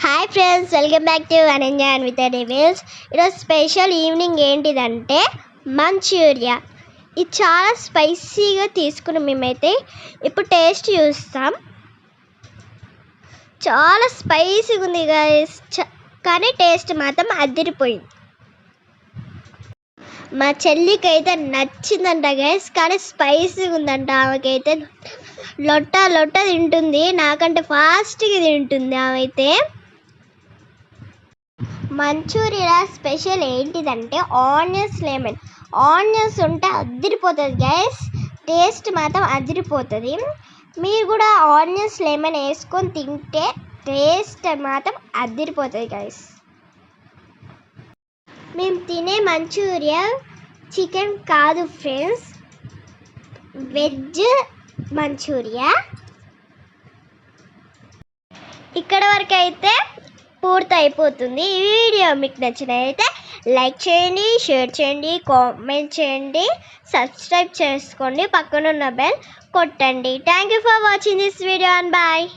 Hi friends, welcome back to Ananya and with reviews. ఈరోజు special evening ఏంటిదంటే Manchuria. ఇది చాలా స్పైసీగా తీసుకున్నాం మేమైతే. ఇప్పుడు టేస్ట్ చూస్తాం. చాలా స్పైసీగా ఉంది గైస్, కానీ టేస్ట్ మాత్రం అదిరిపోయింది. మా చెల్లికి అయితే నచ్చిందంట గైస్, కానీ స్పైసీగా ఉందంట. ఆమెకైతే లొట్ట లొట్ట తింటుంది, నాకంటే ఫాస్ట్గా తింటుంది ఆమె అయితే. మంచూరియా స్పెషల్ ఏంటిదంటే ఆనియన్స్ ఉంటే అదిరిపోతుంది గైస్, టేస్ట్ మాత్రం అదిరిపోతుంది. మీరు కూడా ఆనియన్స్ లెమన్ వేసుకొని తింటే టేస్ట్ మాత్రం అదిరిపోతుంది గైస్. మేము తినే మంచూరియా చికెన్ కాదు ఫ్రెండ్స్, వెజ్ మంచూరియా. ఇక్కడ వరకు అయితే పూర్తి అయిపోతుంది. ఈ వీడియో మీకు నచ్చినట్లయితే లైక్ చేయండి, షేర్ చేయండి, కామెంట్ చేయండి, సబ్స్క్రైబ్ చేసుకోండి, పక్కనున్న బెల్ కొట్టండి. Thank you for watching this video and bye.